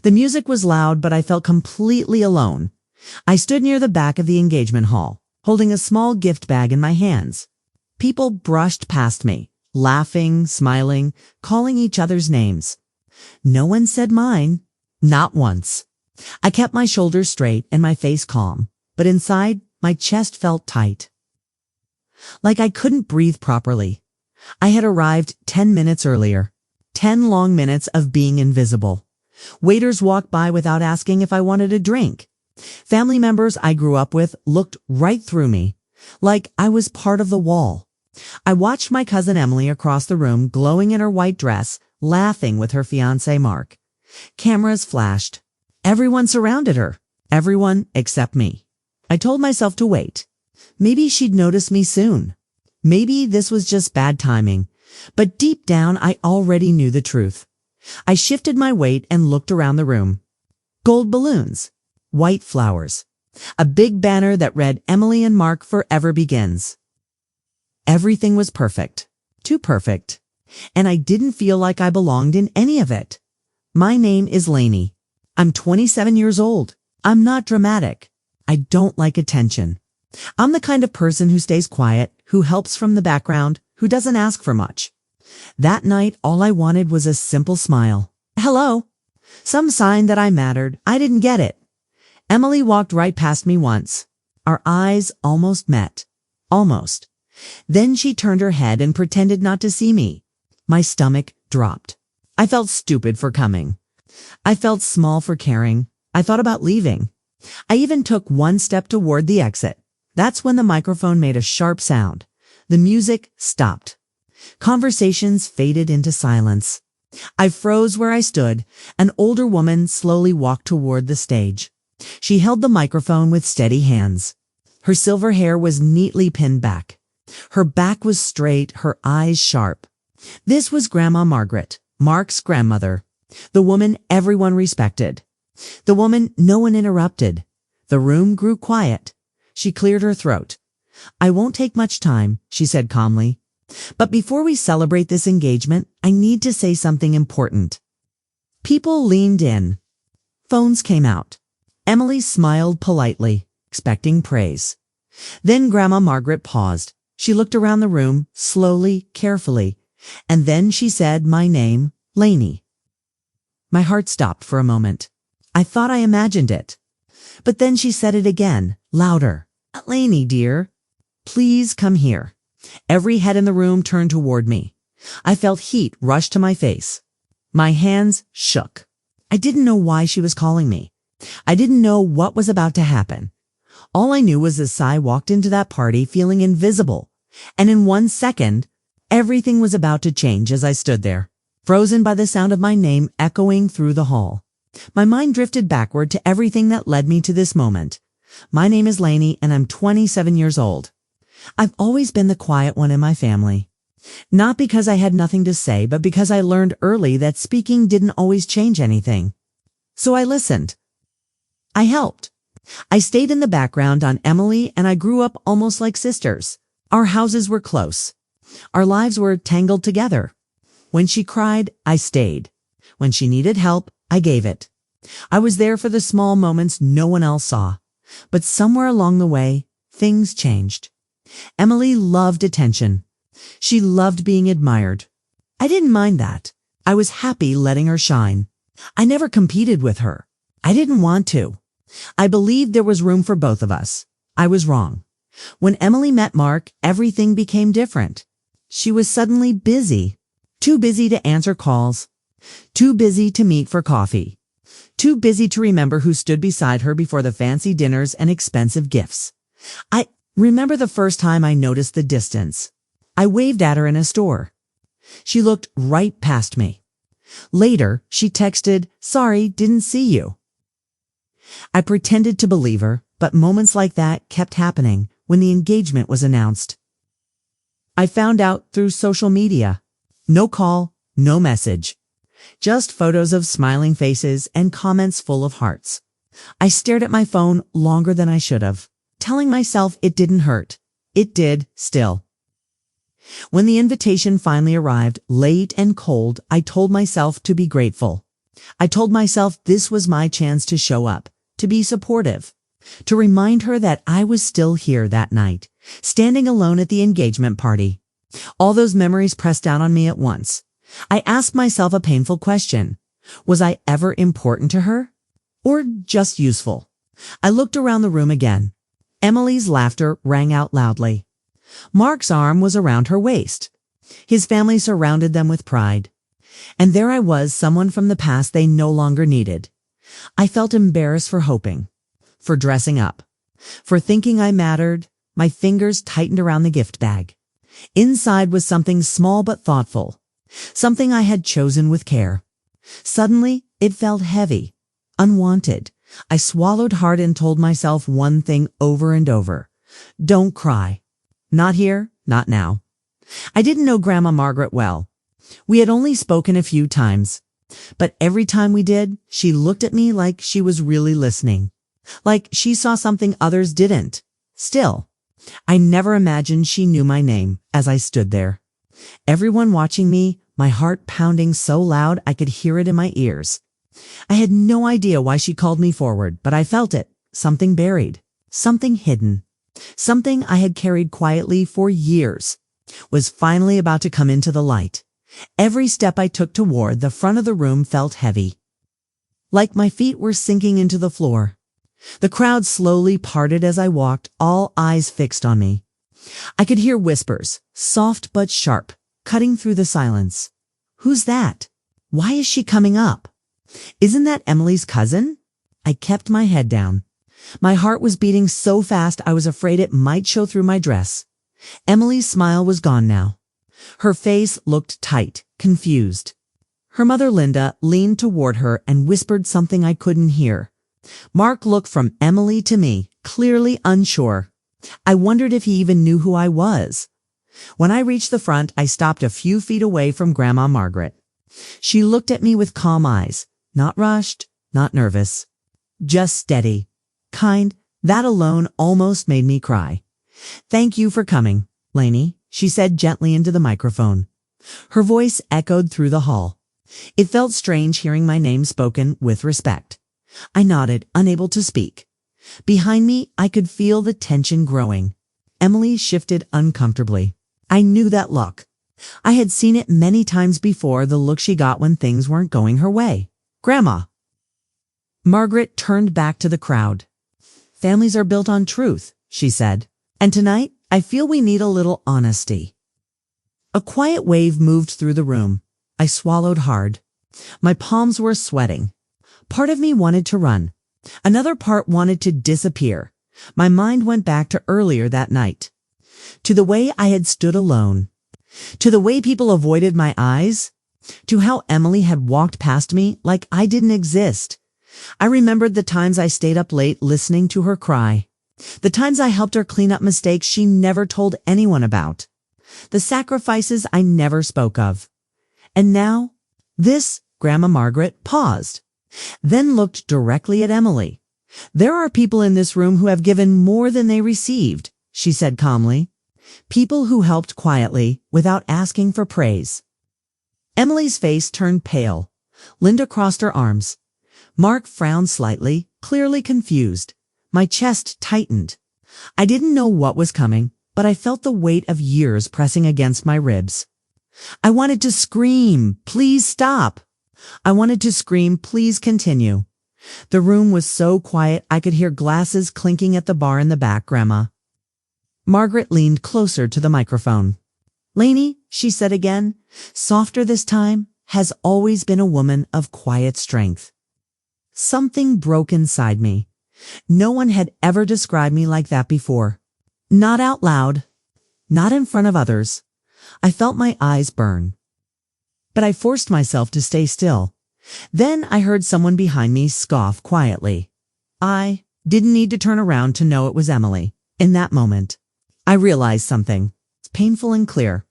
The music was loud, but I felt completely alone. I stood near the back of the engagement hall, holding a small gift bag in my hands. People brushed past me, laughing, smiling, calling each other's names. No one said mine, not once. I kept my shoulders straight and my face calm, but inside, my chest felt tight. Like I couldn't breathe properly. I had arrived 10 minutes earlier. 10 long minutes of being invisible. Waiters walked by without asking if I wanted a drink. Family members I grew up with looked right through me, like I was part of the wall. I watched my cousin Emily across the room glowing in her white dress, laughing with her fiancé Mark. Cameras flashed. Everyone surrounded her. Everyone except me. I told myself to wait. Maybe she'd notice me soon. Maybe this was just bad timing. But deep down, I already knew the truth. I shifted my weight and looked around the room. Gold balloons. White flowers. A big banner that read Emily and Mark Forever Begins. Everything was perfect. Too perfect. And I didn't feel like I belonged in any of it. My name is Lainey. I'm 27 years old. I'm not dramatic. I don't like attention. I'm the kind of person who stays quiet, who helps from the background, who doesn't ask for much. That night, all I wanted was a simple smile. Hello. Some sign that I mattered. I didn't get it. Emily walked right past me once. Our eyes almost met. Almost. Then she turned her head and pretended not to see me. My stomach dropped. I felt stupid for coming. I felt small for caring. I thought about leaving. I even took one step toward the exit. That's when the microphone made a sharp sound. The music stopped. Conversations faded into silence. I froze where I stood. An older woman slowly walked toward the stage. She held the microphone with steady hands. Her silver hair was neatly pinned back. Her back was straight, her eyes sharp. This was Grandma Margaret, Mark's grandmother. The woman everyone respected. The woman no one interrupted. The room grew quiet. She cleared her throat. I won't take much time, she said calmly. But before we celebrate this engagement, I need to say something important. People leaned in. Phones came out. Emily smiled politely, expecting praise. Then Grandma Margaret paused. She looked around the room, slowly, carefully, and then she said my name, Lainey. My heart stopped for a moment. I thought I imagined it. But then she said it again, louder. Lainey, dear, please come here. Every head in the room turned toward me. I felt heat rush to my face. My hands shook. I didn't know why she was calling me. I didn't know what was about to happen. All I knew was as I walked into that party feeling invisible. And in 1 second, everything was about to change as I stood there, frozen by the sound of my name echoing through the hall. My mind drifted backward to everything that led me to this moment. My name is Lainey and I'm 27 years old. I've always been the quiet one in my family. Not because I had nothing to say, but because I learned early that speaking didn't always change anything. So I listened. I helped. I stayed in the background on Emily and I grew up almost like sisters. Our houses were close. Our lives were tangled together. When she cried, I stayed. When she needed help, I gave it. I was there for the small moments no one else saw. But somewhere along the way, things changed. Emily loved attention. She loved being admired. I didn't mind that. I was happy letting her shine. I never competed with her. I didn't want to. I believed there was room for both of us. I was wrong. When Emily met Mark, everything became different. She was suddenly busy. Too busy to answer calls. Too busy to meet for coffee. Too busy to remember who stood beside her before the fancy dinners and expensive gifts. I remember the first time I noticed the distance. I waved at her in a store. She looked right past me. Later, she texted, "Sorry, didn't see you." I pretended to believe her, but moments like that kept happening when the engagement was announced. I found out through social media. No call, no message. Just photos of smiling faces and comments full of hearts. I stared at my phone longer than I should have, telling myself it didn't hurt. It did, still. When the invitation finally arrived, late and cold, I told myself to be grateful. I told myself this was my chance to show up, to be supportive, to remind her that I was still here that night, standing alone at the engagement party. All those memories pressed down on me at once. I asked myself a painful question. Was I ever important to her? Or just useful? I looked around the room again. Emily's laughter rang out loudly. Mark's arm was around her waist. His family surrounded them with pride. And there I was, someone from the past they no longer needed. I felt embarrassed for hoping, for dressing up, for thinking I mattered. My fingers tightened around the gift bag. Inside was something small but thoughtful, something I had chosen with care. Suddenly, it felt heavy, unwanted. I swallowed hard and told myself one thing over and over. Don't cry. Not here, not now. I didn't know Grandma Margaret well. We had only spoken a few times, but every time we did, she looked at me like she was really listening, like she saw something others didn't. Still, I never imagined she knew my name as I stood there. Everyone watching me, my heart pounding so loud I could hear it in my ears. I had no idea why she called me forward, but I felt it. Something buried, something hidden, something I had carried quietly for years, was finally about to come into the light. Every step I took toward the front of the room felt heavy, like my feet were sinking into the floor. The crowd slowly parted as I walked, all eyes fixed on me. I could hear whispers, soft but sharp, cutting through the silence. Who's that? Why is she coming up? Isn't that Emily's cousin? I kept my head down. My heart was beating so fast I was afraid it might show through my dress. Emily's smile was gone now. Her face looked tight, confused. Her mother Linda leaned toward her and whispered something I couldn't hear. Mark looked from Emily to me, clearly unsure. I wondered if he even knew who I was. When I reached the front, I stopped a few feet away from Grandma Margaret. She looked at me with calm eyes, not rushed, not nervous, just steady, kind. That alone almost made me cry. Thank you for coming, Lainey, she said gently into the microphone. Her voice echoed through the hall. It felt strange hearing my name spoken with respect. I nodded, unable to speak. Behind me, I could feel the tension growing. Emily shifted uncomfortably. I knew that look. I had seen it many times before, the look she got when things weren't going her way. Grandma. Margaret turned back to the crowd. Families are built on truth, she said. And tonight, I feel we need a little honesty. A quiet wave moved through the room. I swallowed hard. My palms were sweating. Part of me wanted to run. Another part wanted to disappear. My mind went back to earlier that night, to the way I had stood alone, to the way people avoided my eyes, to how Emily had walked past me like I didn't exist. I remembered the times I stayed up late listening to her cry, the times I helped her clean up mistakes she never told anyone about, the sacrifices I never spoke of. And now, this, Grandma Margaret paused, then looked directly at Emily. There are people in this room who have given more than they received, she said calmly. People who helped quietly, without asking for praise. Emily's face turned pale. Linda crossed her arms. Mark frowned slightly, clearly confused. My chest tightened. I didn't know what was coming, but I felt the weight of years pressing against my ribs. I wanted to scream, please stop. I wanted to scream, please continue. The room was so quiet I could hear glasses clinking at the bar in the back. Grandma Margaret leaned closer to the microphone. Lainey, she said again, softer this time, has always been a woman of quiet strength. Something broke inside me. No one had ever described me like that before. Not out loud, not in front of others. I felt my eyes burn. But I forced myself to stay still. Then I heard someone behind me scoff quietly. I didn't need to turn around to know it was Emily. In that moment, I realized something. It's painful and clear.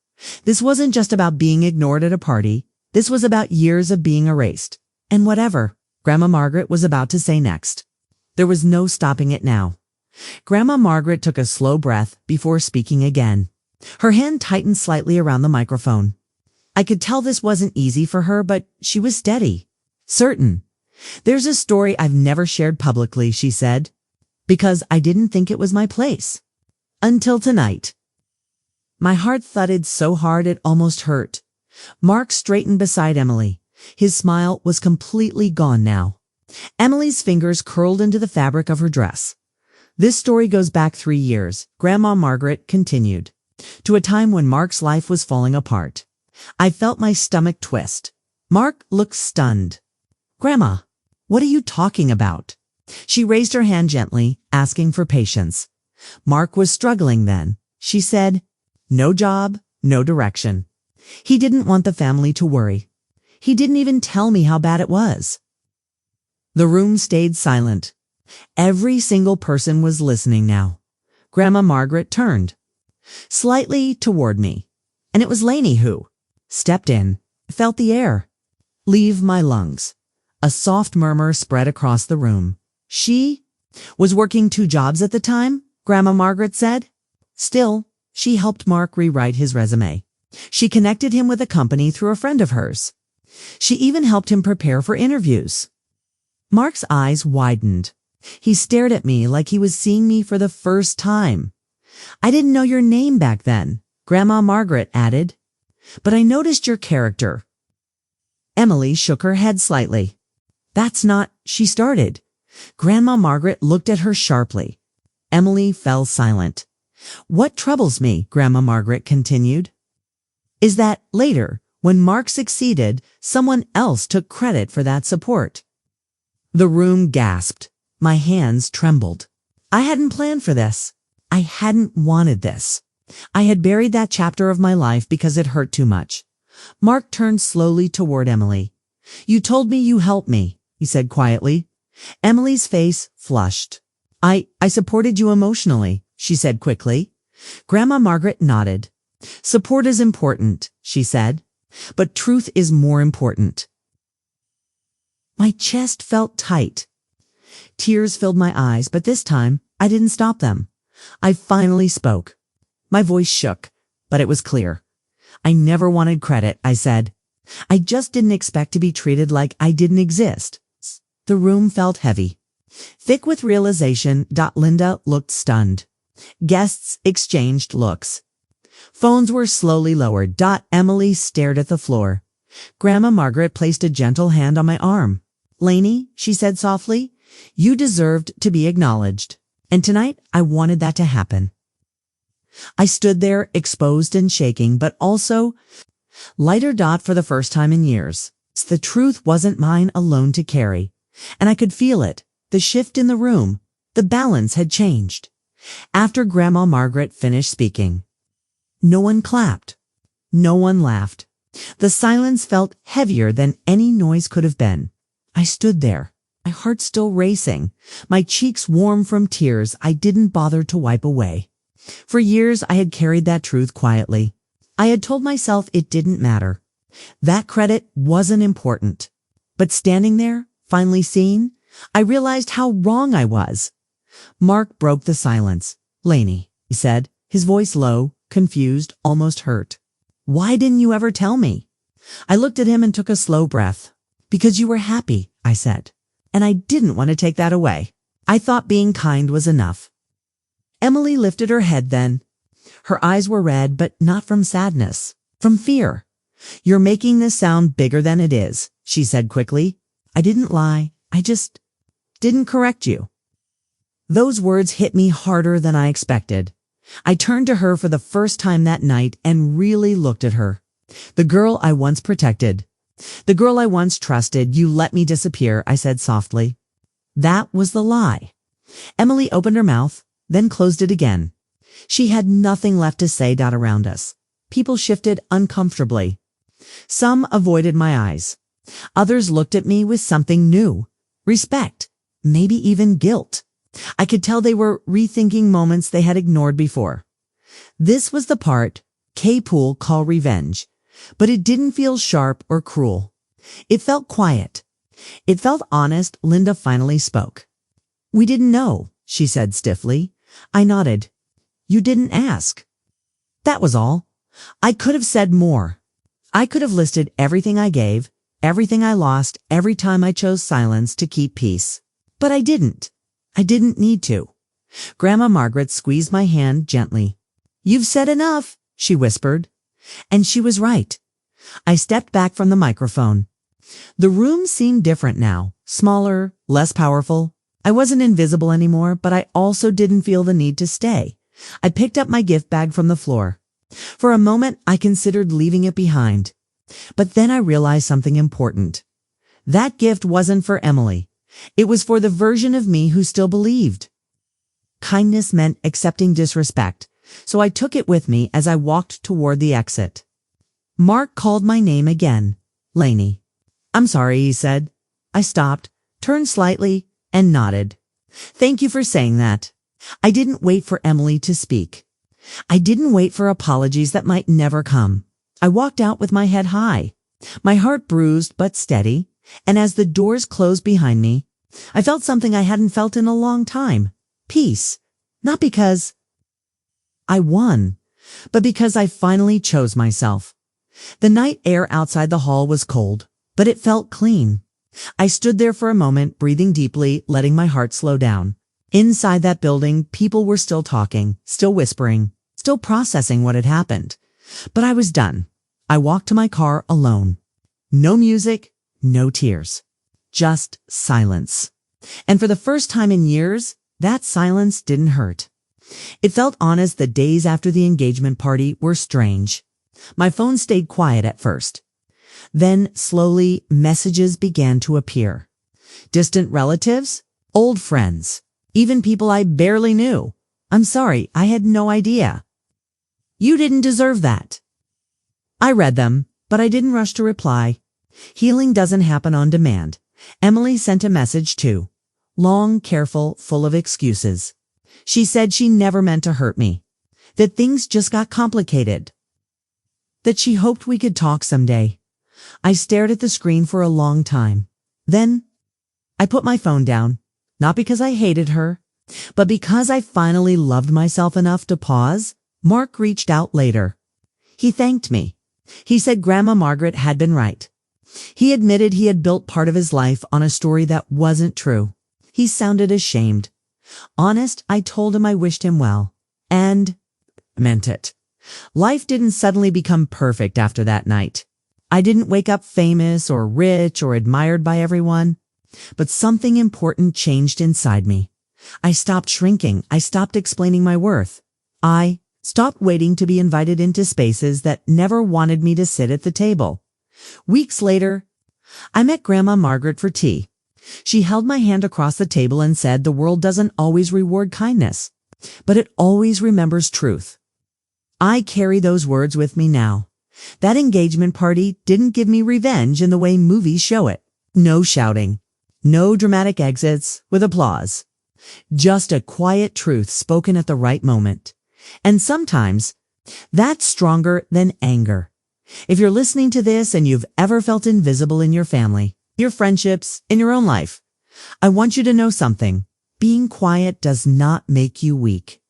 This wasn't just about being ignored at a party. This was about years of being erased. And whatever Grandma Margaret was about to say next, there was no stopping it now. Grandma Margaret took a slow breath before speaking again. Her hand tightened slightly around the microphone. I could tell this wasn't easy for her, but she was steady. Certain. There's a story I've never shared publicly, she said, because I didn't think it was my place. Until tonight. My heart thudded so hard it almost hurt. Mark straightened beside Emily. His smile was completely gone now. Emily's fingers curled into the fabric of her dress. This story goes back 3 years, Grandma Margaret continued, to a time when Mark's life was falling apart. I felt my stomach twist. Mark looked stunned. Grandma, what are you talking about? She raised her hand gently, asking for patience. Mark was struggling then. She said, no job, no direction. He didn't want the family to worry. He didn't even tell me how bad it was. The room stayed silent. Every single person was listening now. Grandma Margaret turned slightly toward me, and it was Lainey who stepped in, felt the air leave my lungs. A soft murmur spread across the room. She was working 2 jobs at the time, Grandma Margaret said. Still, she helped Mark rewrite his resume. She connected him with a company through a friend of hers. She even helped him prepare for interviews. Mark's eyes widened. He stared at me like he was seeing me for the first time. I didn't know your name back then, Grandma Margaret added, but I noticed your character. Emily shook her head slightly. That's not, she started. Grandma Margaret looked at her sharply. Emily fell silent. What troubles me, Grandma Margaret continued, is that later, when Mark succeeded, someone else took credit for that support. The room gasped. My hands trembled. I hadn't planned for this. I hadn't wanted this. I had buried that chapter of my life because it hurt too much. Mark turned slowly toward Emily. You told me you helped me, he said quietly. Emily's face flushed. I supported you emotionally, she said quickly. Grandma Margaret nodded. Support is important, she said, but truth is more important. My chest felt tight. Tears filled my eyes, but this time I didn't stop them. I finally spoke. My voice shook, but it was clear. I never wanted credit, I said. I just didn't expect to be treated like I didn't exist. The room felt heavy. Thick with realization, Linda looked stunned. Guests exchanged looks. Phones were slowly lowered. Emily stared at the floor. Grandma Margaret placed a gentle hand on my arm. Lainey, she said softly, you deserved to be acknowledged. And tonight, I wanted that to happen. I stood there, exposed and shaking, but also lighter. For the first time in years. The truth wasn't mine alone to carry. And I could feel it. The shift in the room. The balance had changed. After Grandma Margaret finished speaking, no one clapped. No one laughed. The silence felt heavier than any noise could have been. I stood there, my heart still racing, my cheeks warm from tears I didn't bother to wipe away. For years I had carried that truth quietly. I had told myself it didn't matter. That credit wasn't important. But standing there, finally seen, I realized how wrong I was. Mark broke the silence. Lainey, he said, his voice low, confused, almost hurt. Why didn't you ever tell me? I looked at him and took a slow breath. Because you were happy, I said. And I didn't want to take that away. I thought being kind was enough. Emily lifted her head then. Her eyes were red, but not from sadness, from fear. You're making this sound bigger than it is, she said quickly. I didn't lie. I just didn't correct you. Those words hit me harder than I expected. I turned to her for the first time that night and really looked at her. The girl I once protected. The girl I once trusted. You let me disappear, I said softly. That was the lie. Emily opened her mouth, then closed it again. She had nothing left to say. Around us. People shifted uncomfortably. Some avoided my eyes. Others looked at me with something new. Respect. Maybe even guilt. I could tell they were rethinking moments they had ignored before. This was the part K-Pool call revenge, but it didn't feel sharp or cruel. It felt quiet. It felt honest. Linda finally spoke. We didn't know, she said stiffly. I nodded. You didn't ask. That was all. I could have said more. I could have listed everything I gave, everything I lost every time I chose silence to keep peace. But I didn't. I didn't need to. Grandma Margaret squeezed my hand gently. "You've said enough," she whispered. And she was right. I stepped back from the microphone. The room seemed different now, smaller, less powerful. I wasn't invisible anymore, but I also didn't feel the need to stay. I picked up my gift bag from the floor. For a moment, I considered leaving it behind. But then I realized something important. That gift wasn't for Emily. It was for the version of me who still believed. Kindness meant accepting disrespect, so I took it with me as I walked toward the exit. Mark called my name again. Lainey. "I'm sorry," he said. I stopped, turned slightly, and nodded. "Thank you for saying that." I didn't wait for Emily to speak. I didn't wait for apologies that might never come. I walked out with my head high, my heart bruised but steady, and as the doors closed behind me, I felt something I hadn't felt in a long time. Peace. Not because I won, but because I finally chose myself. The night air outside the hall was cold, but it felt clean. I stood there for a moment, breathing deeply, letting my heart slow down. Inside that building, people were still talking, still whispering, still processing what had happened. But I was done. I walked to my car alone. No music, no tears. Just silence. And for the first time in years, that silence didn't hurt. It felt honest. The days after the engagement party were strange. My phone stayed quiet at first. Then, slowly, messages began to appear. Distant relatives, old friends, even people I barely knew. "I'm sorry, I had no idea." "You didn't deserve that." I read them, but I didn't rush to reply. Healing doesn't happen on demand. Emily sent a message too. Long, careful, full of excuses. She said she never meant to hurt me. That things just got complicated. That she hoped we could talk someday. I stared at the screen for a long time. Then, I put my phone down. Not because I hated her, but because I finally loved myself enough to pause. Mark reached out later. He thanked me. He said Grandma Margaret had been right. He admitted he had built part of his life on a story that wasn't true. He sounded ashamed. Honest, I told him I wished him well. And meant it. Life didn't suddenly become perfect after that night. I didn't wake up famous or rich or admired by everyone. But something important changed inside me. I stopped shrinking. I stopped explaining my worth. I stopped waiting to be invited into spaces that never wanted me to sit at the table. Weeks later, I met Grandma Margaret for tea. She held my hand across the table and said the world doesn't always reward kindness, but it always remembers truth. I carry those words with me now. That engagement party didn't give me revenge in the way movies show it. No shouting. No dramatic exits with applause. Just a quiet truth spoken at the right moment. And sometimes, that's stronger than anger. If you're listening to this and you've ever felt invisible in your family, your friendships, in your own life, I want you to know something. Being quiet does not make you weak.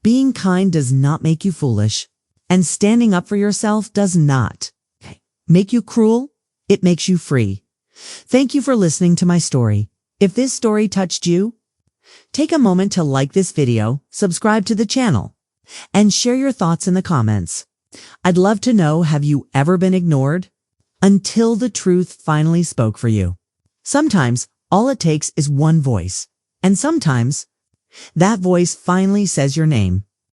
Being kind does not make you foolish. And standing up for yourself does not make you cruel. It makes you free. Thank you for listening to my story. If this story touched you, take a moment to like this video, subscribe to the channel, and share your thoughts in the comments. I'd love to know, have you ever been ignored until the truth finally spoke for you? Sometimes all it takes is one voice, and sometimes that voice finally says your name.